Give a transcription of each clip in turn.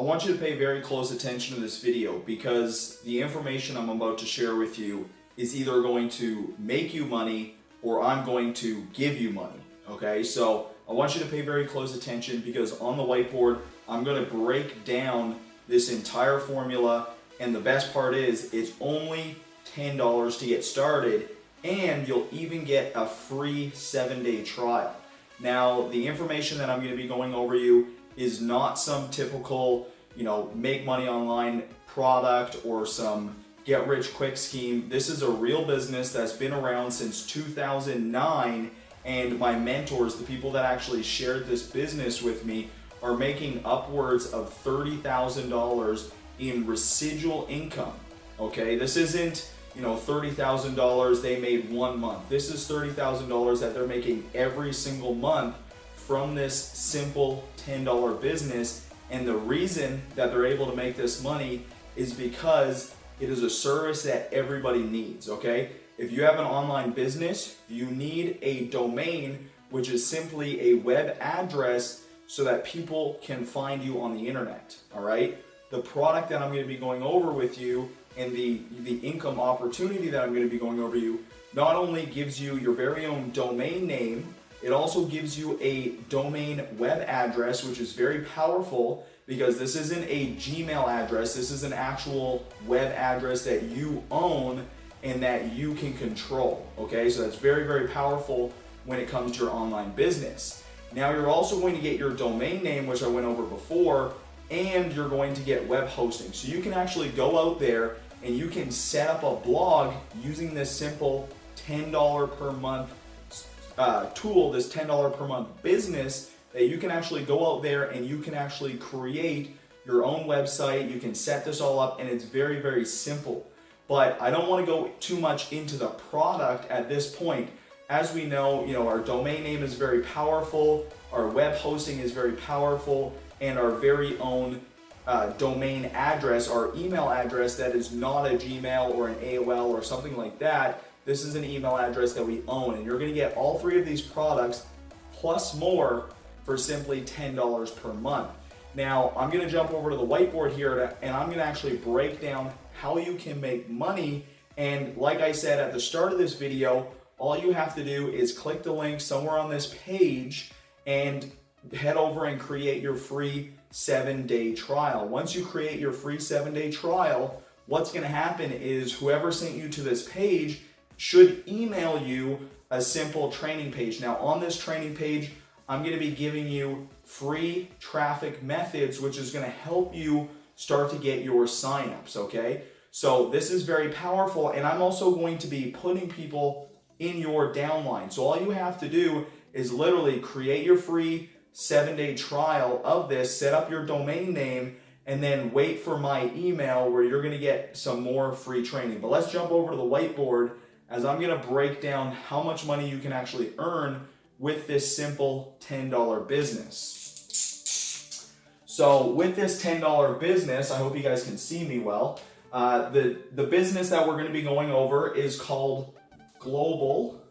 want you to pay very close attention to this video because the information I'm about to share with you is either going to make you money or I'm going to give you money, okay? So I want you to pay very close attention because on the whiteboard, I'm gonna break down this entire formula, and the best part is it's only $10 to get started, and you'll even get a free 7-day trial. Now, the information that I'm gonna be going over you is not some typical, make money online product or some get rich quick scheme. This is a real business that's been around since 2009, and my mentors, the people that actually shared this business with me, are making upwards of $30,000 in residual income. Okay, this isn't $30,000 they made 1 month. This is $30,000 that they're making every single month from this simple $10 business. And the reason that they're able to make this money is because it is a service that everybody needs, okay? If you have an online business, you need a domain, which is simply a web address so that people can find you on the internet, all right? The product that I'm gonna be going over with you and the income opportunity that I'm gonna be going over you not only gives you your very own domain name, it also gives you a domain web address, which is very powerful because this isn't a Gmail address, this is an actual web address that you own and that you can control, okay? So that's very, very powerful when it comes to your online business. Now you're also going to get your domain name, which I went over before, and you're going to get web hosting. So you can actually go out there and you can set up a blog using this simple $10 per month tool, this $10 per month business that you can actually go out there and you can actually create your own website. You can set this all up and it's very, very simple. But I don't want to go too much into the product at this point. As we know, our domain name is very powerful, our web hosting is very powerful, and our very own domain address, our email address that is not a Gmail or an AOL or something like that. This is an email address that we own, and you're going to get all three of these products plus more for simply $10 per month. Now, I'm going to jump over to the whiteboard here and I'm going to actually break down how you can make money. And like I said at the start of this video, all you have to do is click the link somewhere on this page and head over and create your free 7-day trial. Once you create your free 7-day trial, what's going to happen is whoever sent you to this page should email you a simple training page. Now on this training page, I'm going to be giving you free traffic methods, which is going to help you start to get your signups, okay? So this is very powerful, and I'm also going to be putting people in your downline. So all you have to do is literally create your free 7-day trial of this, set up your domain name, and then wait for my email where you're going to get some more free training. But let's jump over to the whiteboard as I'm going to break down how much money you can actually earn with this simple $10 business. So with this $10 business, I hope you guys can see me well. The business that we're going to be going over is called Global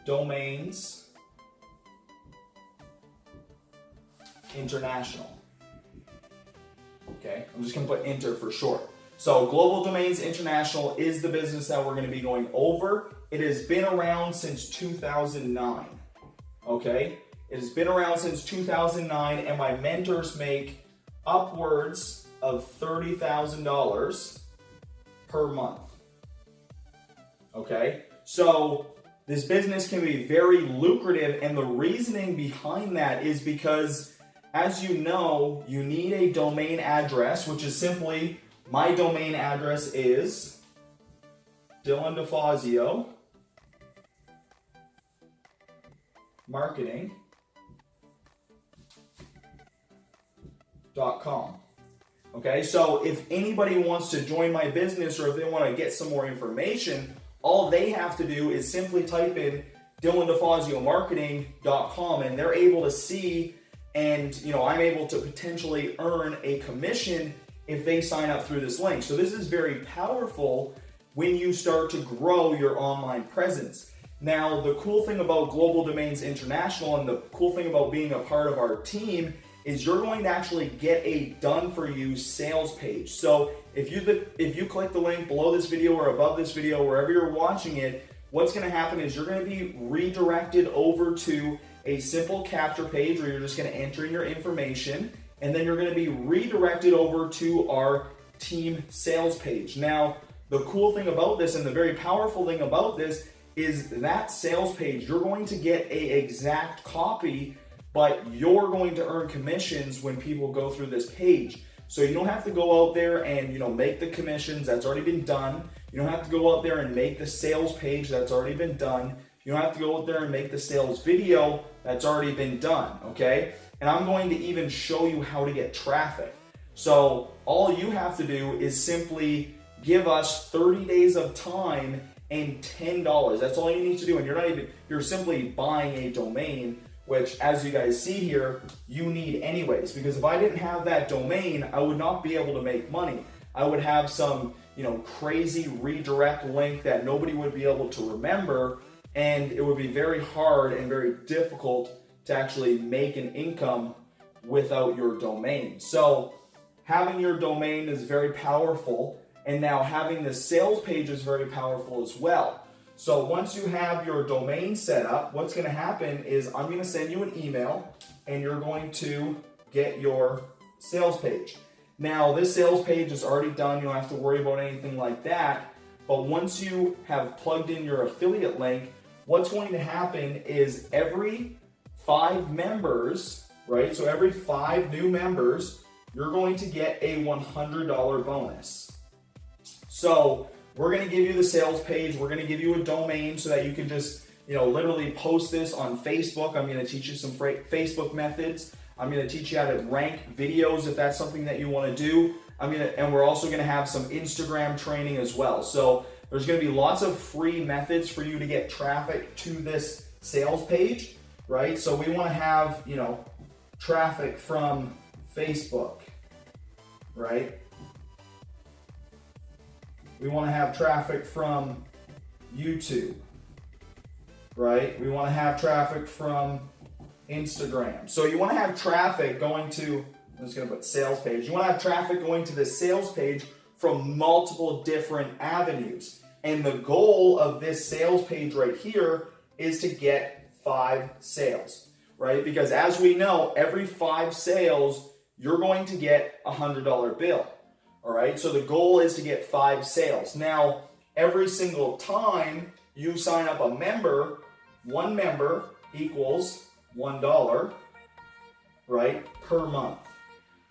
Domains International. Okay, I'm just going to put Inter for short. So Global Domains International is the business that we're going to be going over. It has been around since 2009. Okay, it has been around since 2009, and my mentors make upwards of $30,000 per month. Okay, so this business can be very lucrative, and the reasoning behind that is because, as you know, you need a domain address, which is simply, my domain address is Dylan DeFazio marketing.com. Okay, so if anybody wants to join my business or if they want to get some more information, all they have to do is simply type in DylanDeFazioMarketing.com, and they're able to see, and I'm able to potentially earn a commission if they sign up through this link. So this is very powerful when you start to grow your online presence. Now, the cool thing about Global Domains International and the cool thing about being a part of our team is you're going to actually get a done for you sales page. So if you click the link below this video or above this video, wherever you're watching it, what's going to happen is you're going to be redirected over to a simple capture page where you're just going to enter in your information, and then you're going to be redirected over to our team sales page. Now, the cool thing about this and the very powerful thing about this is that sales page, you're going to get an exact copy, but you're going to earn commissions when people go through this page. So you don't have to go out there and make the commissions. That's already been done. You don't have to go out there and make the sales page. That's already been done. You don't have to go out there and make the sales video. That's already been done, okay? And I'm going to even show you how to get traffic. So all you have to do is simply give us 30 days of time and $10. That's all you need to do. And you're simply buying a domain, which, as you guys see here, you need anyways. Because if I didn't have that domain, I would not be able to make money. I would have some, crazy redirect link that nobody would be able to remember, and it would be very hard and very difficult to actually make an income without your domain. So having your domain is very powerful, and now having the sales page is very powerful as well. So once you have your domain set up, what's going to happen is I'm going to send you an email, and you're going to get your sales page. Now, this sales page is already done. You don't have to worry about anything like that. But once you have plugged in your affiliate link, what's going to happen is every 5 members, right? So every 5 new members, you're going to get a $100 bonus. So we're going to give you the sales page. We're going to give you a domain so that you can just, literally post this on Facebook. I'm going to teach you some Facebook methods. I'm going to teach you how to rank videos if that's something that you want to do. And we're also going to have some Instagram training as well. So there's going to be lots of free methods for you to get traffic to this sales page, right? So we want to have, traffic from Facebook, right? We want to have traffic from YouTube, right? We want to have traffic from Instagram. So you want to have traffic going to, I'm just going to put sales page. You want to have traffic going to the sales page from multiple different avenues. And the goal of this sales page right here is to get 5 sales, right? Because as we know, every 5 sales, you're going to get a $100 bill. All right, so the goal is to get 5 sales. Now, every single time you sign up a member, 1 member equals $1, right, per month.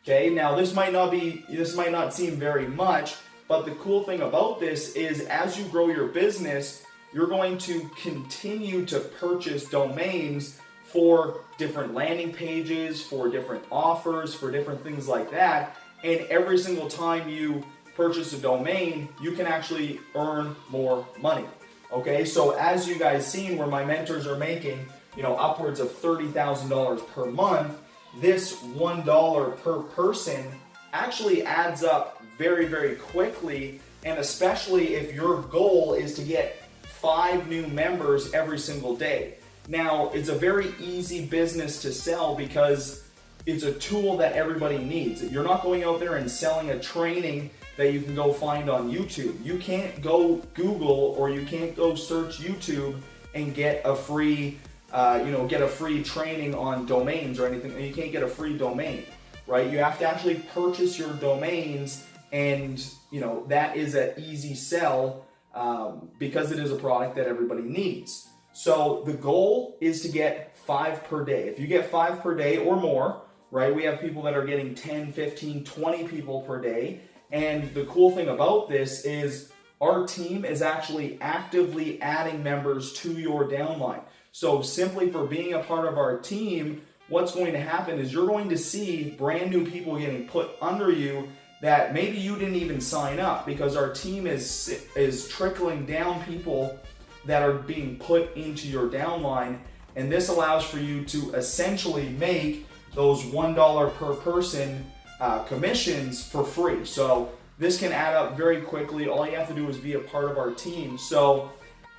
Okay, now this might not seem very much, but the cool thing about this is as you grow your business, you're going to continue to purchase domains for different landing pages, for different offers, for different things like that. And every single time you purchase a domain, you can actually earn more money. Okay, so as you guys seen where my mentors are making, upwards of $30,000 per month, this $1 per person actually adds up very, very quickly. And especially if your goal is to get 5 new members every single day. Now, it's a very easy business to sell because it's a tool that everybody needs. You're not going out there and selling a training that you can go find on YouTube. You can't go Google or you can't go search YouTube and get a free, training on domains or anything. You can't get a free domain, right? You have to actually purchase your domains, and that is an easy sell because it is a product that everybody needs. So the goal is to get 5 per day. If you get 5 per day or more, right? We have people that are getting 10, 15, 20 people per day. And the cool thing about this is our team is actually actively adding members to your downline. So simply for being a part of our team, what's going to happen is you're going to see brand new people getting put under you that maybe you didn't even sign up, because our team is trickling down people that are being put into your downline. And this allows for you to essentially make those $1 per person commissions for free. So this can add up very quickly. All you have to do is be a part of our team. So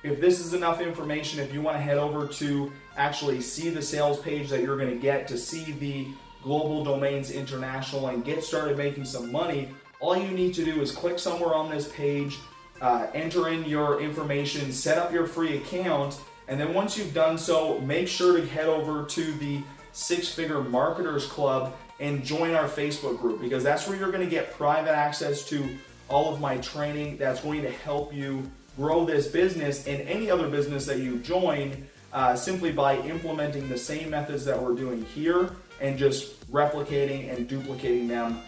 if this is enough information, if you want to head over to actually see the sales page that you're going to get, to see the Global Domains International and get started making some money, all you need to do is click somewhere on this page, enter in your information, set up your free account, and then once you've done so, make sure to head over to the Six Figure Marketers Club and join our Facebook group, because that's where you're going to get private access to all of my training that's going to help you grow this business and any other business that you join, simply by implementing the same methods that we're doing here and just replicating and duplicating them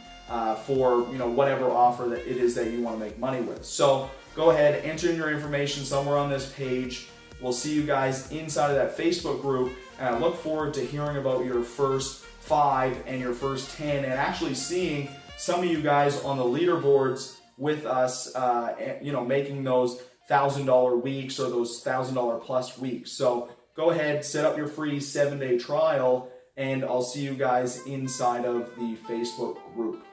for whatever offer that it is that you want to make money with. So go ahead, enter in your information somewhere on this page. We'll see you guys inside of that Facebook group, and I look forward to hearing about your first 5 and your first 10, and actually seeing some of you guys on the leaderboards with us, making those $1,000 weeks or those $1,000 plus weeks. So go ahead, set up your free 7-day trial, and I'll see you guys inside of the Facebook group.